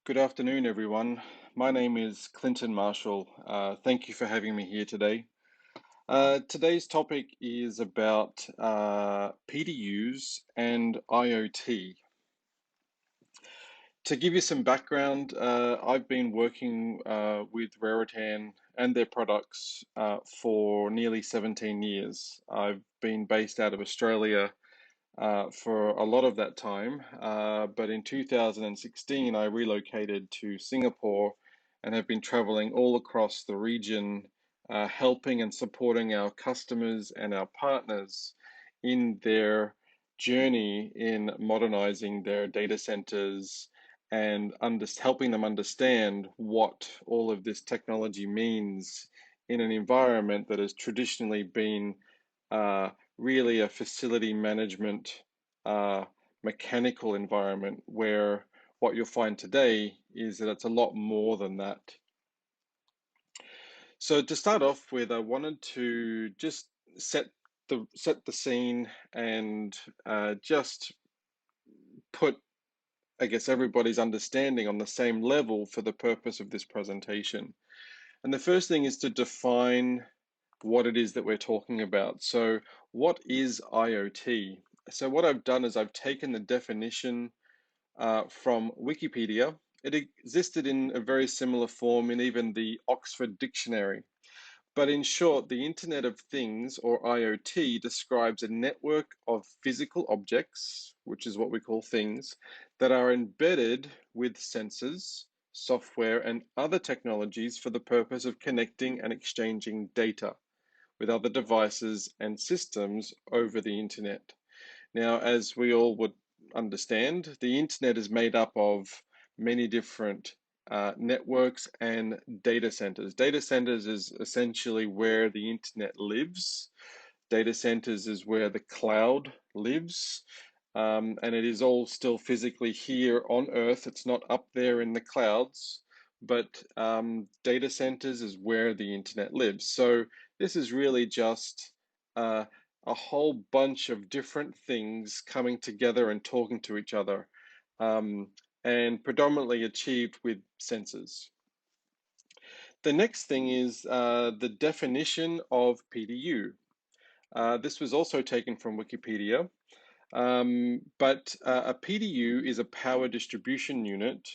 Good afternoon, everyone. My name is Clinton Marshall. Thank you for having me here today. Today's topic is about PDUs and IoT. To give you some background, I've been working with Raritan and their products for nearly 17 years. I've been based out of Australia for a lot of that time. But in 2016, I relocated to Singapore and have been traveling all across the region, helping and supporting our customers and our partners in their journey in modernizing their data centers and helping them understand what all of this technology means in an environment that has traditionally been uh, really a facility management uh, mechanical environment where what you'll find today is that it's a lot more than that. So to start off with, I wanted to just set the scene and just put, I guess, everybody's understanding on the same level for the purpose of this presentation. And the first thing is to define what it is that we're talking about. So what is IoT? So what I've done is I've taken the definition from Wikipedia. It existed in a very similar form in even the Oxford Dictionary. But in short, the Internet of Things, or IoT, describes a network of physical objects, which is what we call things, that are embedded with sensors, software, and other technologies for the purpose of connecting and exchanging data with other devices and systems over the internet. Now, as we all would understand, the internet is made up of many different networks and data centers. Data centers is essentially where the internet lives. Data centers is where the cloud lives. And it is all still physically here on Earth. It's not up there in the clouds, but data centers is where the internet lives. So this is really just a whole bunch of different things coming together and talking to each other, and predominantly achieved with sensors. The next thing is the definition of PDU. This was also taken from Wikipedia, but a PDU is a power distribution unit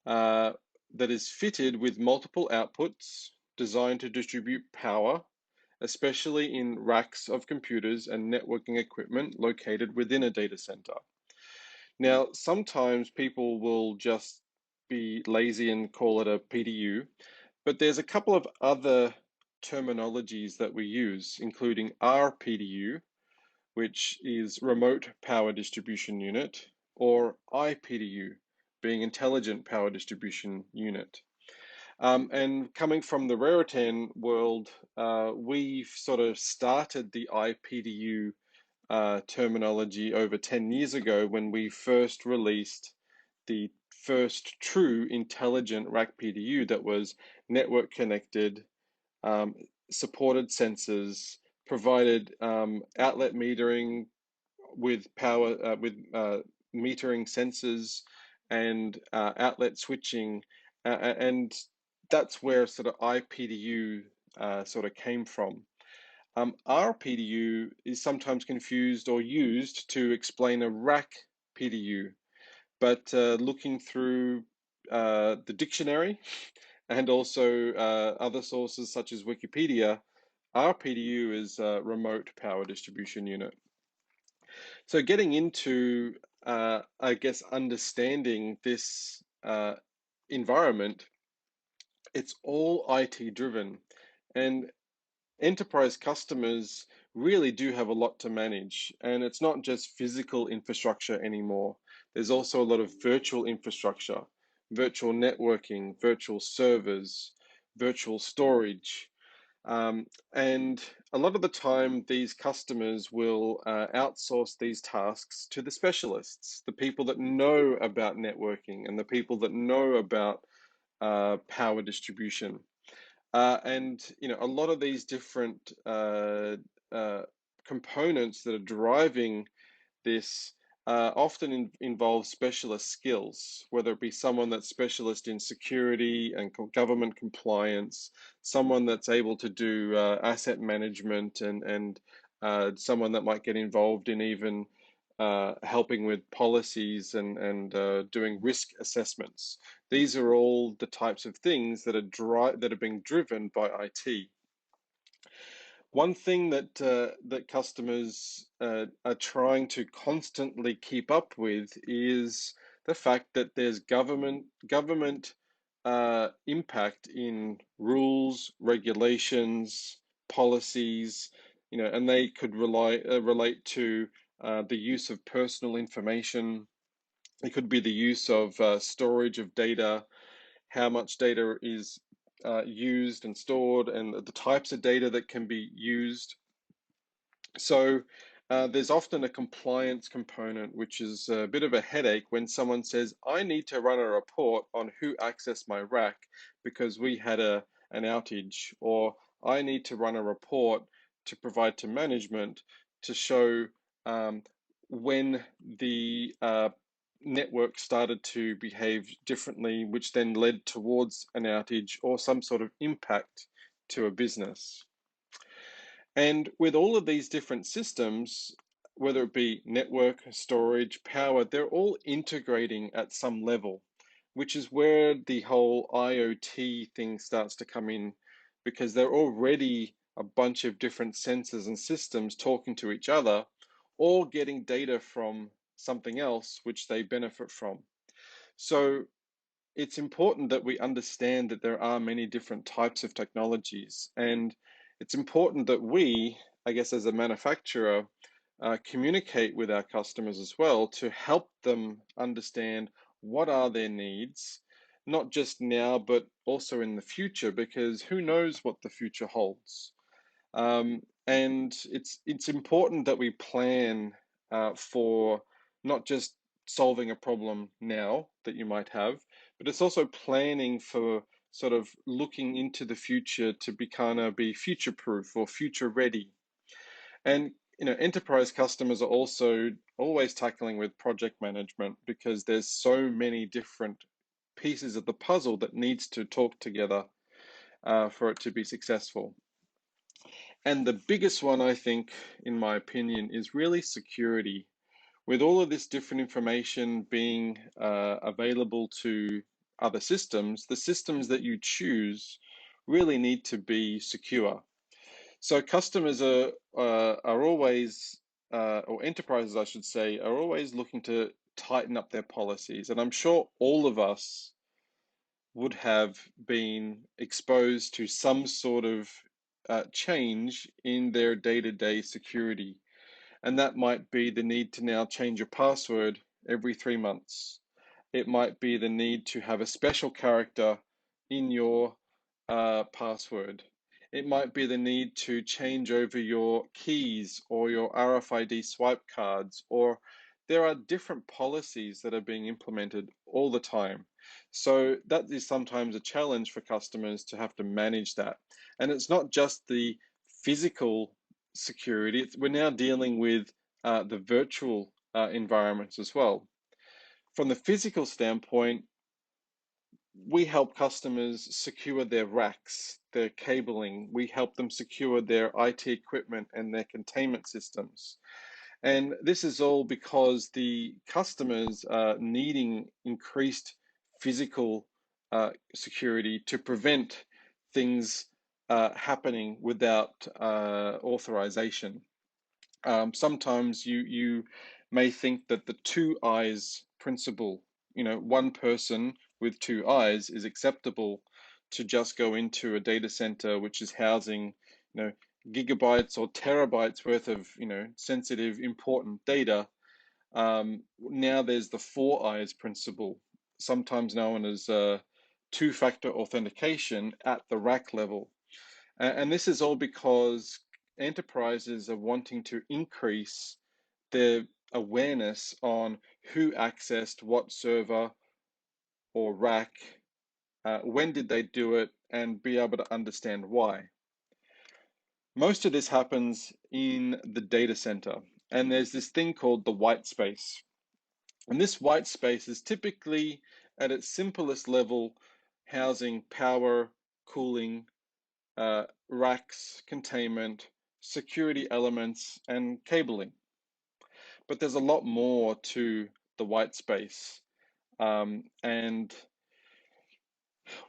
that is fitted with multiple outputs designed to distribute power, especially in racks of computers and networking equipment located within a data center. Now, sometimes people will just be lazy and call it a PDU, but there's a couple of other terminologies that we use, including RPDU, which is Remote Power Distribution Unit, or IPDU, being Intelligent Power Distribution Unit. And coming from the Raritan world, we've sort of started the IPDU terminology over 10 years ago when we first released the first true intelligent rack PDU that was network connected, um, supported sensors, provided outlet metering with power, with metering sensors and outlet switching, and that's where sort of IPDU sort of came from. RPDU is sometimes confused or used to explain a rack PDU, but looking through the dictionary and also other sources such as Wikipedia, RPDU is a remote power distribution unit. So getting into, I guess, understanding this environment, it's all IT driven. And enterprise customers really do have a lot to manage. And it's not just physical infrastructure anymore. There's also a lot of virtual infrastructure, virtual networking, virtual servers, virtual storage. And a lot of the time, these customers will outsource these tasks to the specialists, the people that know about networking and the people that know about power distribution. And a lot of these different components that are driving this often involve specialist skills, whether it be someone that's specialist in security and government compliance, someone that's able to do asset management, and someone that might get involved in even helping with policies and doing risk assessments. These are all the types of things that are being driven by IT. One thing that customers are trying to constantly keep up with is the fact that there's government impact in rules, regulations, policies, and they could relate to the use of personal information. It could be the use of storage of data, how much data is used and stored, and the types of data that can be used. So there's often a compliance component, which is a bit of a headache when someone says, I need to run a report on who accessed my rack because we had an outage, or I need to run a report to provide to management to show when the network started to behave differently, which then led towards an outage or some sort of impact to a business. And with all of these different systems, whether it be network, storage, power, they're all integrating at some level, which is where the whole IoT thing starts to come in, because they're already a bunch of different sensors and systems talking to each other, or getting data from something else which they benefit from. So it's important that we understand that there are many different types of technologies, and it's important that we, I guess, as a manufacturer, communicate with our customers as well to help them understand what are their needs, not just now, but also in the future, because who knows what the future holds. And it's important that we plan for not just solving a problem now that you might have, but it's also planning for sort of looking into the future to be future proof or future ready. And enterprise customers are also always tackling with project management, because there's so many different pieces of the puzzle that needs to talk together for it to be successful. And the biggest one, I think, in my opinion, is really security. With all of this different information being available to other systems, the systems that you choose really need to be secure. So customers are always, or enterprises, I should say, are always looking to tighten up their policies. And I'm sure all of us would have been exposed to some sort of change in their day-to-day security. And that might be the need to now change your password every 3 months. It might be the need to have a special character in your password. It might be the need to change over your keys or your RFID swipe cards, or there are different policies that are being implemented all the time. So that is sometimes a challenge for customers to have to manage that. And it's not just the physical security, we're now dealing with the virtual environments as well. From the physical standpoint, we help customers secure their racks, their cabling. We help them secure their IT equipment and their containment systems. And this is all because the customers are needing increased physical security to prevent things happening without authorization. Sometimes you may think that the two eyes principle, one person with two eyes is acceptable to just go into a data center which is housing, gigabytes or terabytes worth of, sensitive, important data. Now there's the four eyes principle, sometimes known as two-factor authentication at the rack level. And this is all because enterprises are wanting to increase their awareness on who accessed what server or rack, when did they do it, and be able to understand why. Most of this happens in the data center, and there's this thing called the white space. And this white space is typically at its simplest level, housing power, cooling, racks, containment, security elements, and cabling. But there's a lot more to the white space. And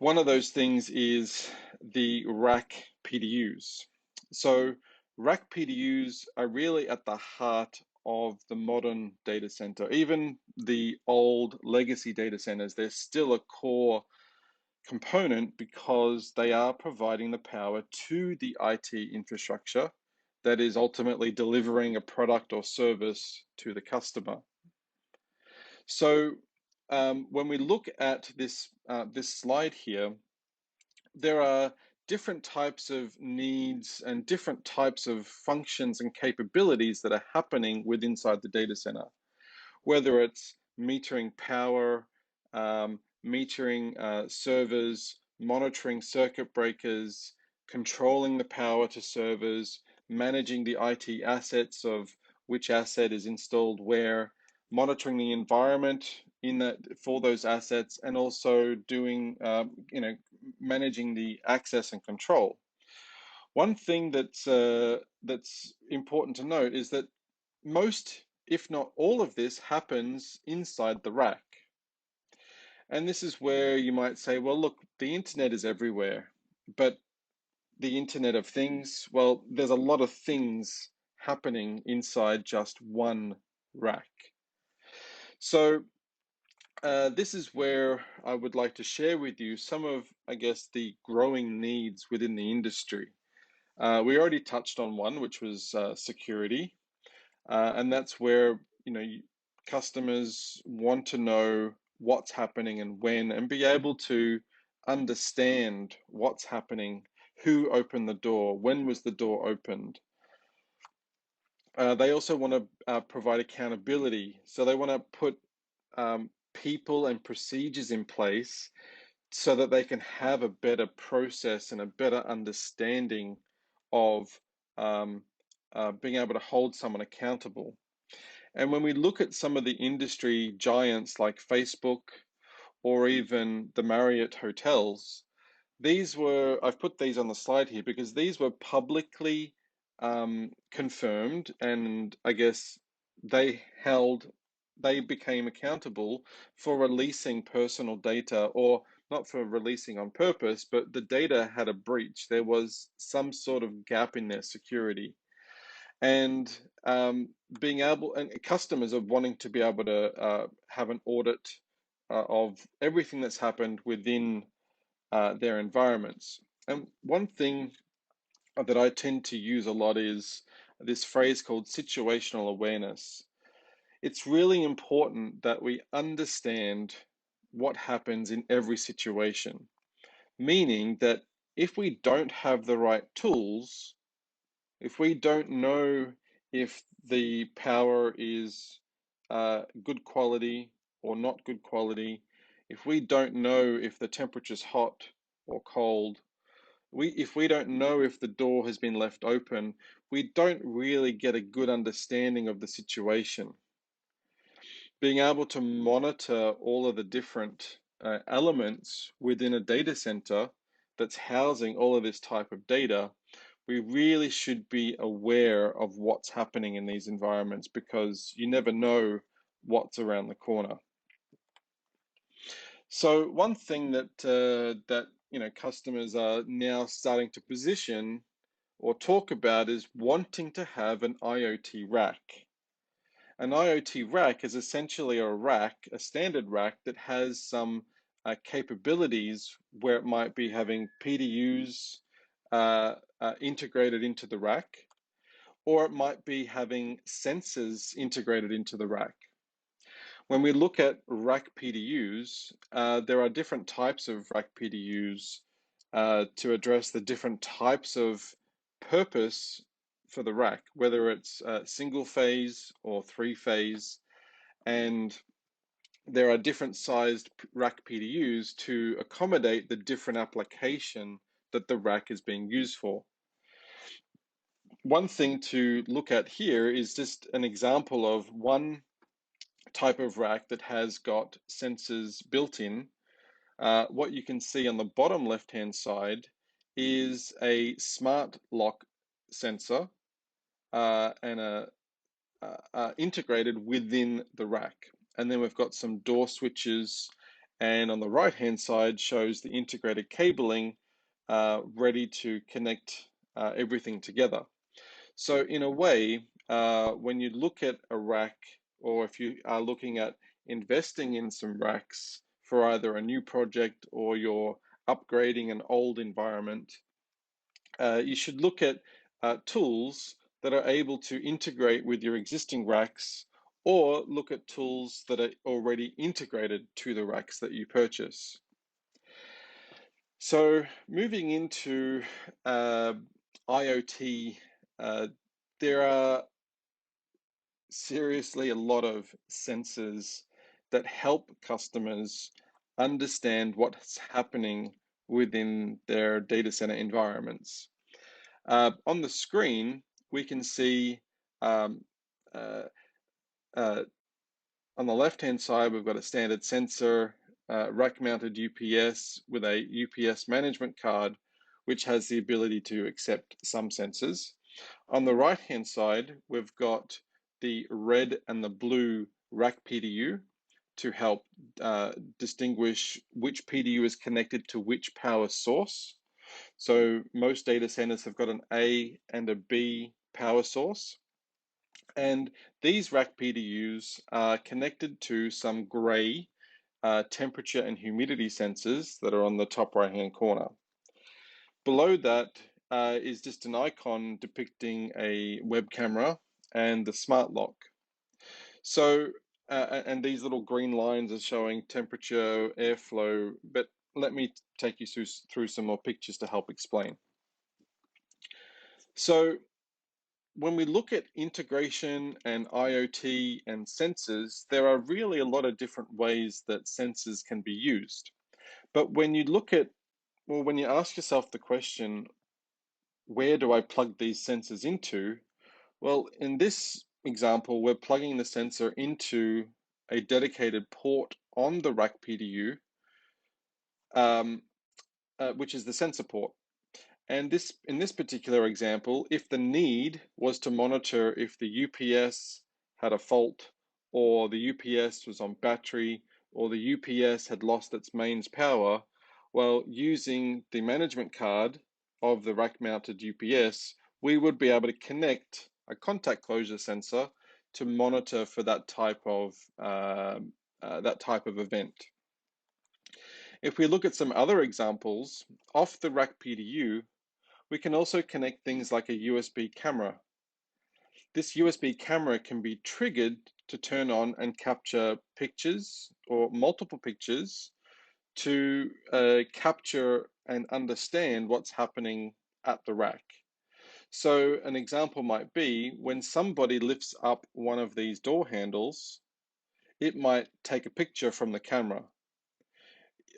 one of those things is the rack PDUs. So rack PDUs are really at the heart of the modern data center. Even the old legacy data centers, they're still a core component because they are providing the power to the IT infrastructure that is ultimately delivering a product or service to the customer. So when we look at this slide here, there are different types of needs and different types of functions and capabilities that are happening within inside the data center, whether it's metering power, metering servers, monitoring circuit breakers, controlling the power to servers, managing the IT assets of which asset is installed where, monitoring the environment in that for those assets, and also doing managing the access and control. One thing that's important to note is that most, if not all of this, happens inside the rack. And this is where you might say, well, look, the internet is everywhere, but the Internet of Things, well, there's a lot of things happening inside just one rack. So this is where I would like to share with you some of, I guess, the growing needs within the industry. We already touched on one, which was security. And that's where, customers want to know what's happening and when, and be able to understand what's happening, who opened the door, when was the door opened. They also want to provide accountability. So they want to put people and procedures in place so that they can have a better process and a better understanding of being able to hold someone accountable. And when we look at some of the industry giants like Facebook or even the Marriott hotels, I've put these on the slide here because these were publicly confirmed, and I guess they became accountable for releasing personal data, or not for releasing on purpose, but the data had a breach. There was some sort of gap in their security. And being able, and customers are wanting to be able to have an audit of everything that's happened within their environments. And one thing that I tend to use a lot is this phrase called situational awareness. It's really important that we understand what happens in every situation, meaning that if we don't have the right tools, if we don't know if the power is good quality or not good quality, if we don't know if the temperature is hot or cold, if we don't know if the door has been left open, we don't really get a good understanding of the situation. Being able to monitor all of the different elements within a data center that's housing all of this type of data, we really should be aware of what's happening in these environments because you never know what's around the corner. So one thing that customers are now starting to position or talk about is wanting to have an IoT rack. An IoT rack is essentially a standard rack that has some capabilities where it might be having PDUs integrated into the rack, or it might be having sensors integrated into the rack. When we look at rack PDUs, there are different types of rack PDUs to address the different types of purpose for the rack, whether it's single phase or three phase, and there are different sized rack PDUs to accommodate the different application that the rack is being used for. One thing to look at here is just an example of one type of rack that has got sensors built in, what you can see on the bottom left-hand side is a smart lock sensor and integrated within the rack. And then we've got some door switches, and on the right-hand side shows the integrated cabling ready to connect everything together. So in a way, when you look at a rack, or if you are looking at investing in some racks for either a new project or you're upgrading an old environment, you should look at tools that are able to integrate with your existing racks, or look at tools that are already integrated to the racks that you purchase. So moving into IoT, there are seriously a lot of sensors that help customers understand what's happening within their data center environments. On the screen, we can see um, uh, uh, on the left-hand side, we've got a standard sensor, rack-mounted UPS with a UPS management card, which has the ability to accept some sensors. On the right-hand side, we've got the red and the blue rack PDU to help distinguish which PDU is connected to which power source. So most data centers have got an A and a B power source. And these rack PDUs are connected to some gray temperature and humidity sensors that are on the top right-hand corner. Below that is just an icon depicting a web camera and the smart lock. So, and these little green lines are showing temperature, airflow, but let me take you through some more pictures to help explain. So when we look at integration and IoT and sensors, there are really a lot of different ways that sensors can be used. But when you look at, well, when you ask yourself the question, where do I plug these sensors into? Well, in this example, we're plugging the sensor into a dedicated port on the rack PDU, which is the sensor port. And this, in this particular example, if the need was to monitor if the UPS had a fault, or the UPS was on battery, or the UPS had lost its mains power, well, using the management card of the rack-mounted UPS, we would be able to connect a contact closure sensor to monitor for that type of event. If we look at some other examples, off the rack PDU, we can also connect things like a USB camera. This USB camera can be triggered to turn on and capture pictures or multiple pictures to capture and understand what's happening at the rack. So an example might be when somebody lifts up one of these door handles, it might take a picture from the camera.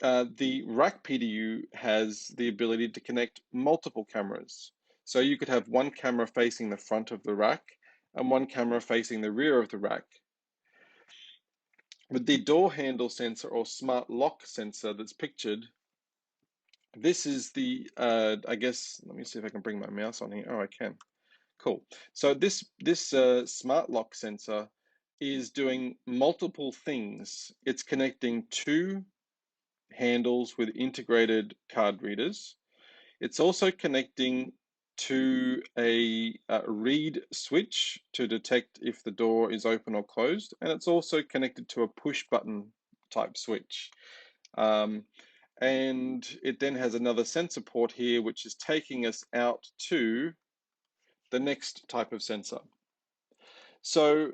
The rack PDU has the ability to connect multiple cameras. So you could have one camera facing the front of the rack and one camera facing the rear of the rack. With the door handle sensor or smart lock sensor that's pictured, this is the, I guess, let me see if I can bring my mouse on here. Oh, I can. Cool. So this smart lock sensor is doing multiple things. It's connecting two handles with integrated card readers. It's also connecting to a read switch to detect if the door is open or closed, and it's also connected to a push button type switch. And it then has another sensor port here, which is taking us out to the next type of sensor. So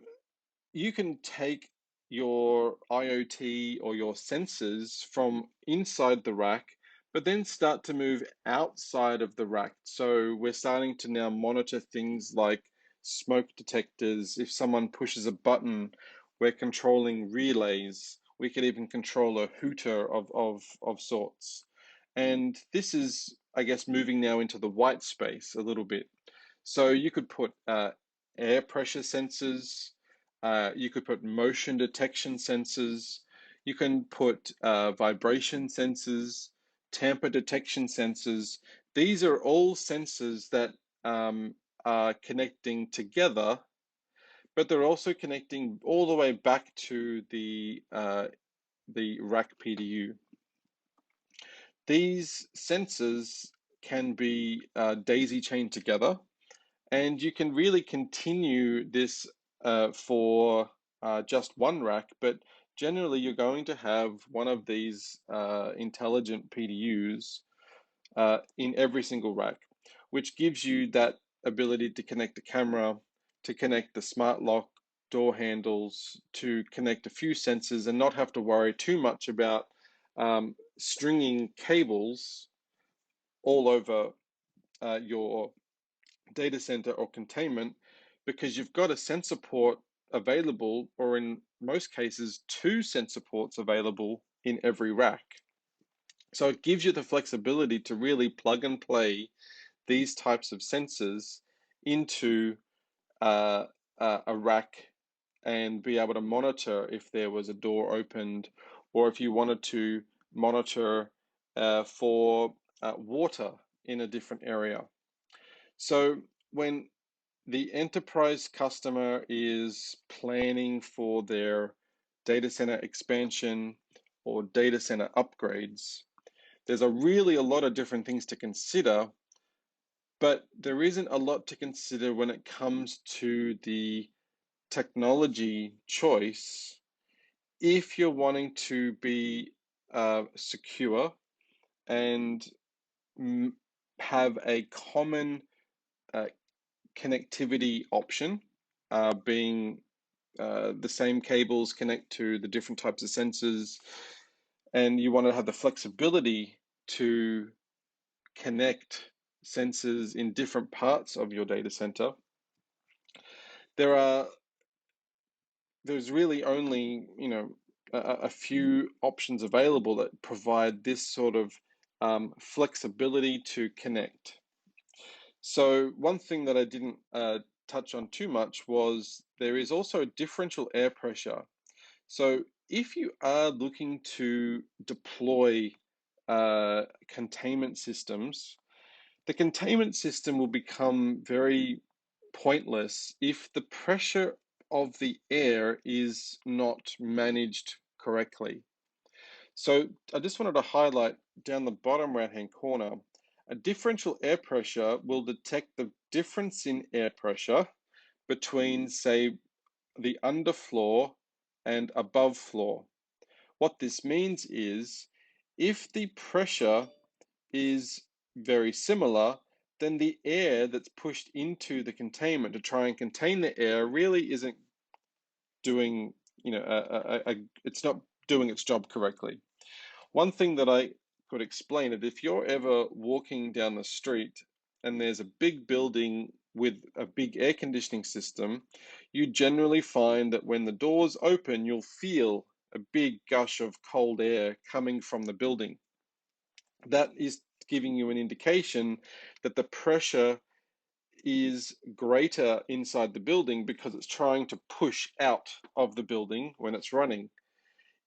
you can take your IoT or your sensors from inside the rack, but then start to move outside of the rack. So we're starting to now monitor things like smoke detectors. If someone pushes a button, we're controlling relays. We could even control a hooter of sorts. And this is, I guess, moving now into the white space a little bit. So you could put air pressure sensors, You could put motion detection sensors. You can put vibration sensors, tamper detection sensors. These are all sensors that are connecting together, but they're also connecting all the way back to the rack PDU. These sensors can be daisy chained together, and you can really continue this for just one rack, but generally you're going to have one of these intelligent PDUs in every single rack, which gives you that ability to connect the camera, to connect the smart lock door handles, to connect a few sensors and not have to worry too much about stringing cables all over your data center or containment, because you've got a sensor port available, or in most cases, two sensor ports available in every rack. So it gives you the flexibility to really plug and play these types of sensors into a rack and be able to monitor if there was a door opened, or if you wanted to monitor for water in a different area. So when the enterprise customer is planning for their data center expansion or data center upgrades, there's really a lot of different things to consider, but there isn't a lot to consider when it comes to the technology choice if you're wanting to be secure and have a common connectivity option, being the same cables connect to the different types of sensors, and you want to have the flexibility to connect sensors in different parts of your data center. There's really only, a few options available that provide this sort of flexibility to connect. So one thing that I didn't touch on too much was there is also differential air pressure. So if you are looking to deploy containment systems, the containment system will become very pointless if the pressure of the air is not managed correctly. So I just wanted to highlight down the bottom right-hand corner, a differential air pressure will detect the difference in air pressure between, say, the underfloor and above floor. What this means is if the pressure is very similar, then the air that's pushed into the containment to try and contain the air really isn't doing, it's not doing its job correctly. One thing that I could explain it, if you're ever walking down the street and there's a big building with a big air conditioning system, you generally find that when the doors open, you'll feel a big gush of cold air coming from the building. That is giving you an indication that the pressure is greater inside the building because it's trying to push out of the building when it's running.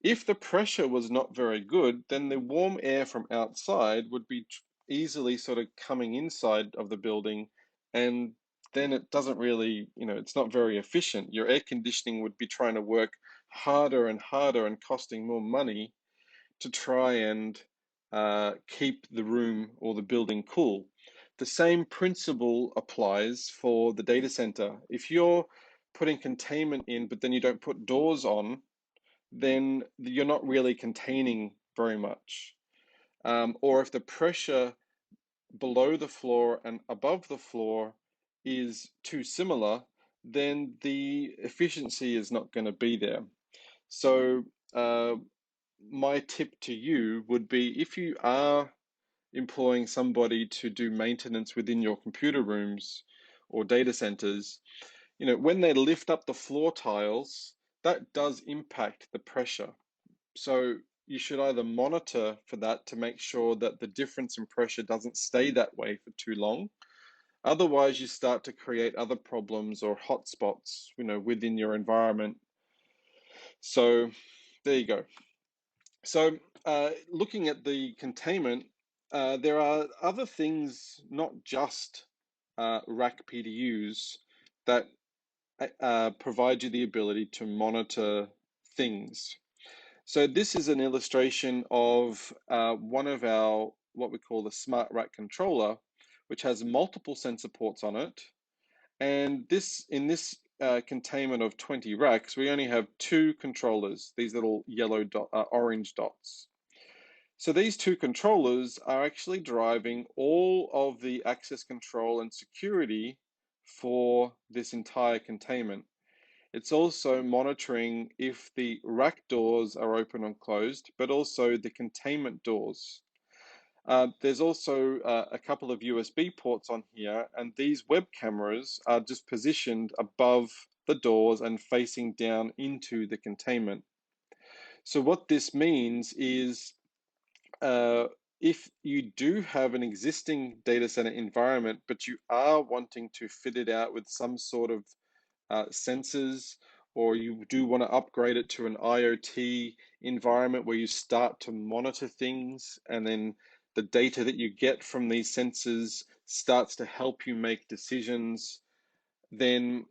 If the pressure was not very good, then the warm air from outside would be easily sort of coming inside of the building, and then it doesn't really, it's not very efficient. Your air conditioning would be trying to work harder and harder and costing more money to try and keep the room or the building cool. The same principle applies for the data center. If you're putting containment in, but then you don't put doors on, then you're not really containing very much. Or if the pressure below the floor and above the floor is too similar, then the efficiency is not going to be there. So my tip to you would be, if you are employing somebody to do maintenance within your computer rooms or data centers, when they lift up the floor tiles, that does impact the pressure. So you should either monitor for that to make sure that the difference in pressure doesn't stay that way for too long, Otherwise, you start to create other problems or hotspots, within your environment. So there you go. So looking at the containment, there are other things, not just rack PDUs, that provide you the ability to monitor things. So this is an illustration of one of our, what we call the smart rack controller, which has multiple sensor ports on it. And in this containment of 20 racks, we only have two controllers, these little orange dots. So these two controllers are actually driving all of the access control and security for this entire containment. It's also monitoring if the rack doors are open or closed, but also the containment doors. There's also a couple of USB ports on here, and these web cameras are just positioned above the doors and facing down into the containment. So what this means is if you do have an existing data center environment, but you are wanting to fit it out with some sort of sensors, or you do want to upgrade it to an IoT environment where you start to monitor things, and then the data that you get from these sensors starts to help you make decisions, then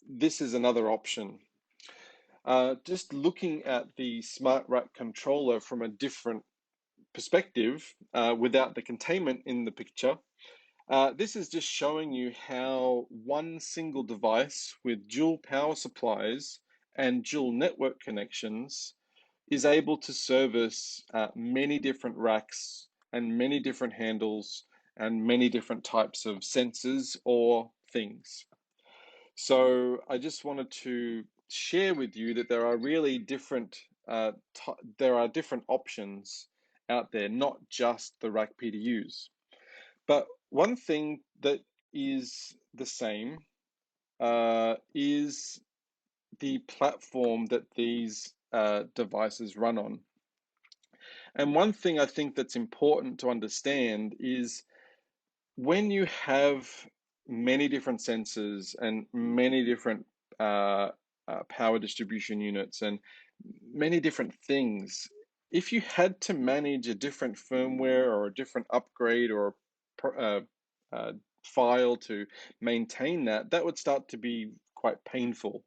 this is another option. Just looking at the smart rack controller from a different perspective, without the containment in the picture, this is just showing you how one single device with dual power supplies and dual network connections is able to service many different racks and many different handles and many different types of sensors or things. So I just wanted to share with you that there are really different options out there, not just the rack PDUs. But one thing that is the same is the platform that these devices run on. And one thing I think that's important to understand is when you have many different sensors and many different power distribution units and many different things, if you had to manage a different firmware or a different upgrade or file to maintain that, that would start to be quite painful.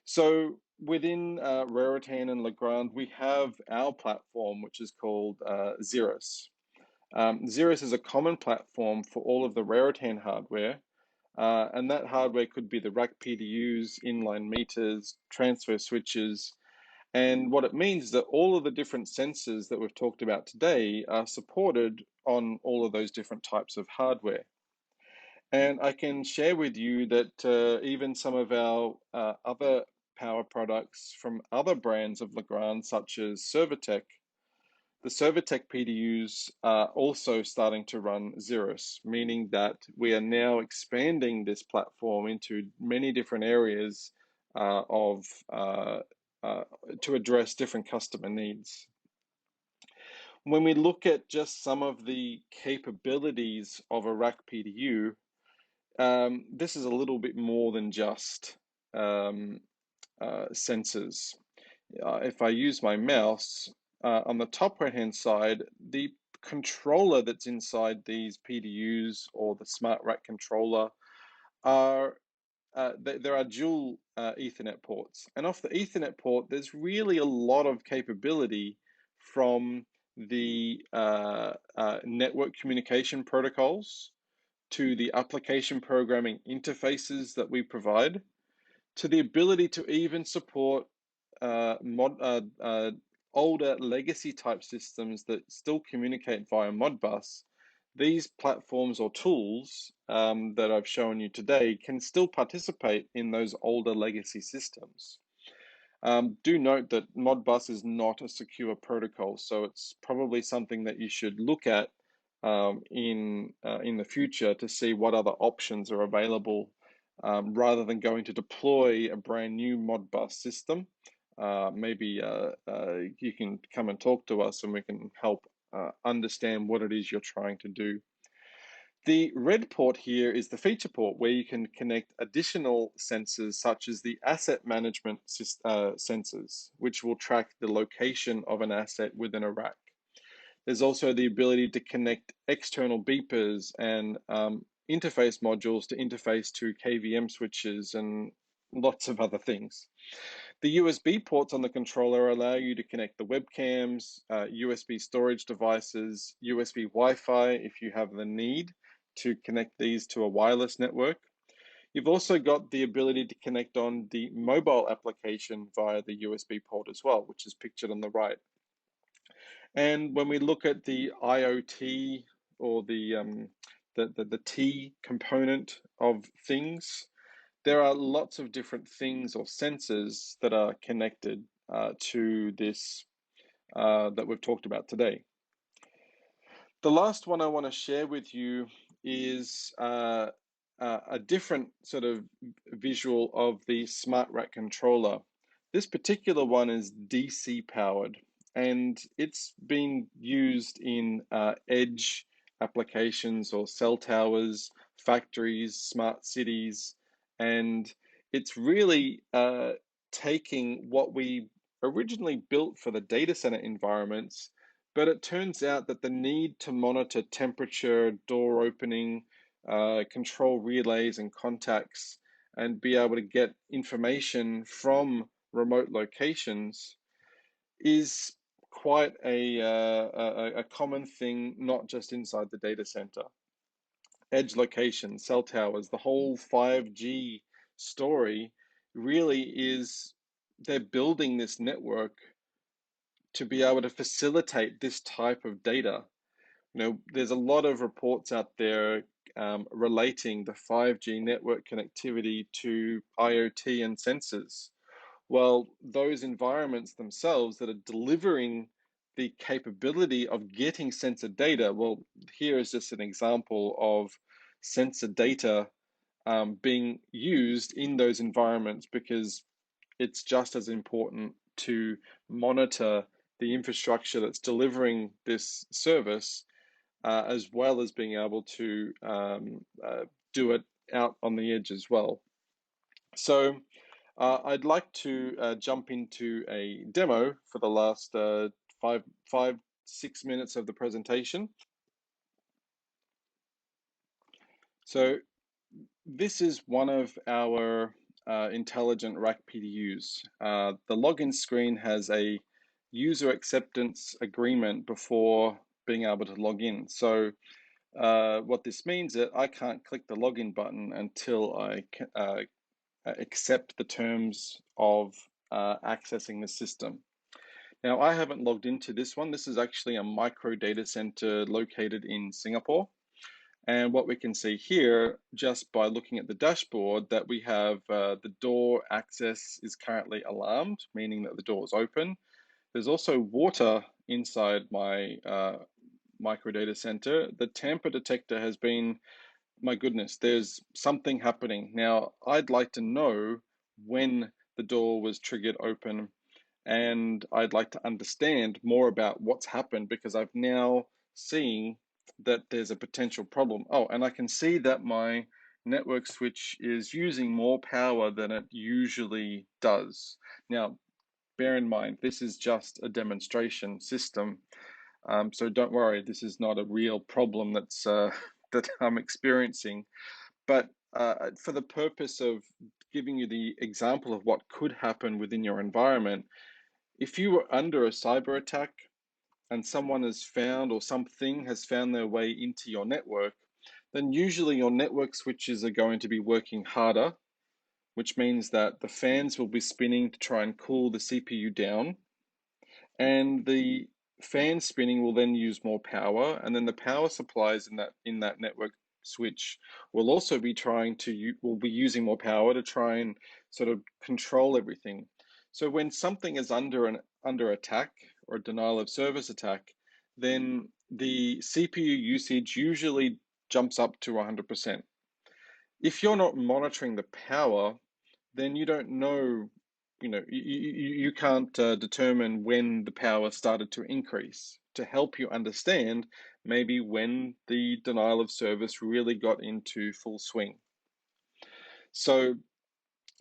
So within Raritan and Legrand, we have our platform, which is called Xeris. Xeris is a common platform for all of the Raritan hardware, and that hardware could be the rack PDUs, inline meters, transfer switches, and what it means is that all of the different sensors that we've talked about today are supported on all of those different types of hardware. And I can share with you that even some of our other power products from other brands of Legrand, such as Servotech, the Servotech PDUs are also starting to run Xeris, meaning that we are now expanding this platform into many different areas to address different customer needs. When we look at just some of the capabilities of a rack PDU, this is a little bit more than just sensors. If I use my mouse, on the top right-hand side, the controller that's inside these PDUs or the smart rack controller are there are dual Ethernet ports, and off the Ethernet port, there's really a lot of capability from the network communication protocols to the application programming interfaces that we provide, to the ability to even support older legacy type systems that still communicate via Modbus. These platforms or tools that I've shown you today can still participate in those older legacy systems. Do note that Modbus is not a secure protocol, so it's probably something that you should look at in the future to see what other options are available, rather than going to deploy a brand new Modbus system. Maybe you can come and talk to us and we can help understand what it is you're trying to do. The red port here is the feature port where you can connect additional sensors such as the asset management sensors, which will track the location of an asset within a rack. There's also the ability to connect external beepers and interface modules to interface to KVM switches and lots of other things. The USB ports on the controller allow you to connect the webcams, USB storage devices, USB Wi-Fi if you have the need to connect these to a wireless network. You've also got the ability to connect on the mobile application via the USB port as well, which is pictured on the right. And when we look at the IoT or the T component of things, there are lots of different things or sensors that are connected to this that we've talked about today. The last one I want to share with you is a different sort of visual of the smart rack controller. This particular one is DC powered, and it's been used in edge applications or cell towers, factories, smart cities, and it's really taking what we originally built for the data center environments, but it turns out that the need to monitor temperature, door opening, control relays and contacts, and be able to get information from remote locations is quite a common thing, not just inside the data center. Edge locations, cell towers, the whole 5G story really is they're building this network to be able to facilitate this type of data. You know, there's a lot of reports out there relating the 5G network connectivity to IoT and sensors. Well, those environments themselves that are delivering the capability of getting sensor data, well, here is just an example of sensor data being used in those environments because it's just as important to monitor the infrastructure that's delivering this service as well as being able to do it out on the edge as well. So I'd like to jump into a demo for the last 6 minutes of the presentation. So this is one of our intelligent rack PDUs. The login screen has a user acceptance agreement before being able to log in. So what this means is I can't click the login button until I accept the terms of accessing the system. Now, I haven't logged into this one. This is actually a micro data center located in Singapore. And what we can see here, just by looking at the dashboard, that we have the door access is currently alarmed, meaning that the door is open. There's also water inside my micro data center. The tamper detector has been, my goodness, there's something happening. Now, I'd like to know when the door was triggered open, and I'd like to understand more about what's happened because I've now seen that there's a potential problem. Oh, and I can see that my network switch is using more power than it usually does. Now, bear in mind, this is just a demonstration system. So don't worry, this is not a real problem that's that I'm experiencing. But for the purpose of giving you the example of what could happen within your environment, if you were under a cyber attack and someone has found or something has found their way into your network, then usually your network switches are going to be working harder, which means that the fans will be spinning to try and cool the CPU down. And the fan spinning will then use more power, and then the power supplies in that network switch will also be will be using more power to try and sort of control everything. So when something is under attack or a denial of service attack, then the CPU usage usually jumps up to 100%. If you're not monitoring the power, then you don't know you can't determine when the power started to increase to help you understand maybe when the denial of service really got into full swing. So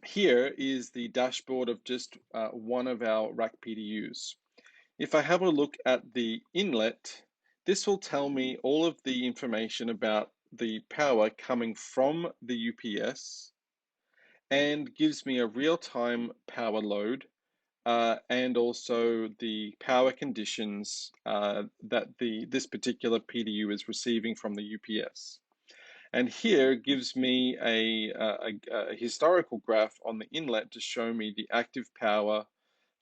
here is the dashboard of just one of our rack PDUs. If I have a look at the inlet, this will tell me all of the information about the power coming from the UPS and gives me a real-time power load and also the power conditions that this particular PDU is receiving from the UPS. And here gives me a historical graph on the inlet to show me the active power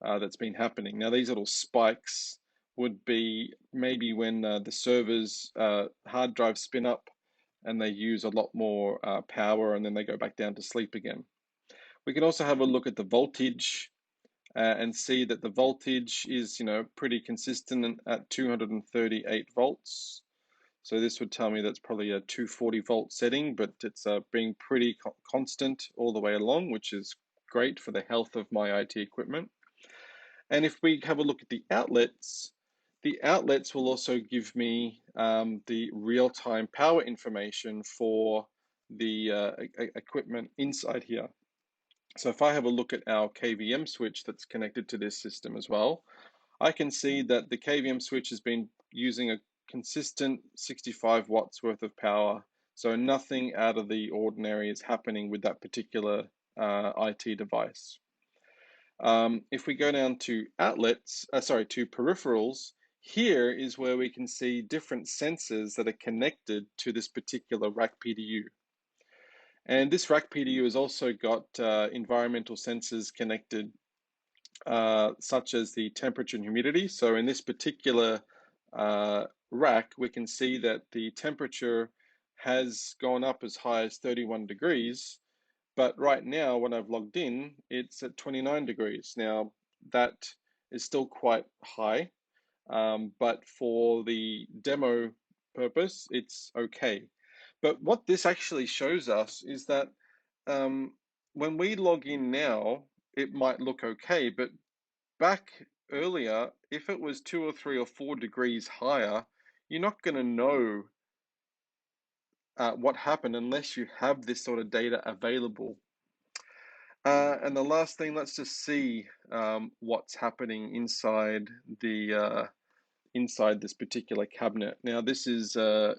that's been happening. Now, these little spikes would be maybe when the server's hard drives spin up and they use a lot more power and then they go back down to sleep again. We can also have a look at the voltage and see that the voltage is, pretty consistent at 238 volts. So this would tell me that's probably a 240 volt setting, but it's being pretty constant all the way along, which is great for the health of my IT equipment. And if we have a look at the outlets will also give me the real-time power information for the equipment inside here. So if I have a look at our KVM switch that's connected to this system as well, I can see that the KVM switch has been using a consistent 65 watts worth of power. So nothing out of the ordinary is happening with that particular IT device. If we go down to to peripherals, here is where we can see different sensors that are connected to this particular rack PDU. And this rack PDU has also got environmental sensors connected, such as the temperature and humidity. So in this particular rack, we can see that the temperature has gone up as high as 31 degrees. But right now, when I've logged in, it's at 29 degrees. Now, that is still quite high, but for the demo purpose, it's okay. But what this actually shows us is that when we log in now, it might look okay, but back earlier, if it was 2 or 3 or 4 degrees higher, you're not going to know what happened unless you have this sort of data available. And the last thing, let's just see what's happening inside the inside this particular cabinet. Now, this is a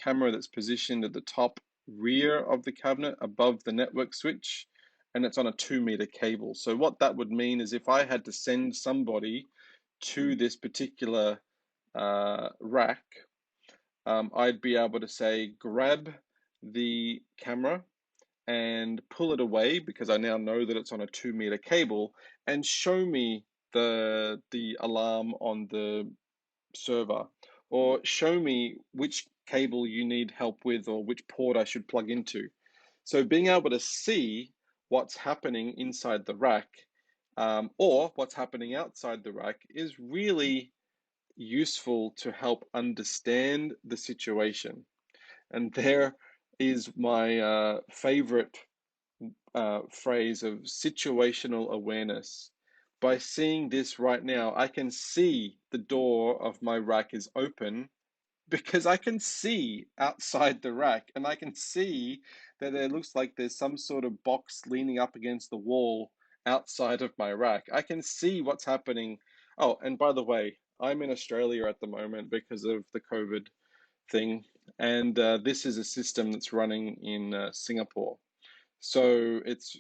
camera that's positioned at the top rear of the cabinet above the network switch, and it's on a 2-meter cable. So what that would mean is if I had to send somebody to this particular rack, I'd be able to say, grab the camera and pull it away because I now know that it's on a 2-meter cable and show me the alarm on the server, or show me which cable you need help with or which port I should plug into. So being able to see what's happening inside the rack or what's happening outside the rack is really useful to help understand the situation. And there is my favorite phrase of situational awareness. By seeing this right now, I can see the door of my rack is open because I can see outside the rack and I can see that it looks like there's some sort of box leaning up against the wall outside of my rack. I can see what's happening. Oh, and by the way, I'm in Australia at the moment because of the COVID thing, and this is a system that's running in Singapore. So it's,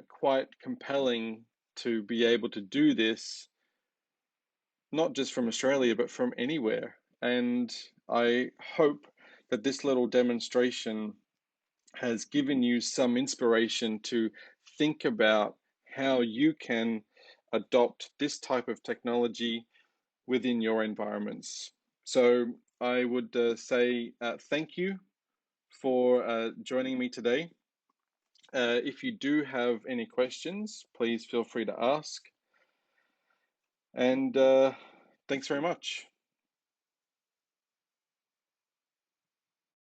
quite compelling to be able to do this, not just from Australia, but from anywhere. And I hope that this little demonstration has given you some inspiration to think about how you can adopt this type of technology within your environments. So I would say thank you for joining me today. If you do have any questions, please feel free to ask. And thanks very much.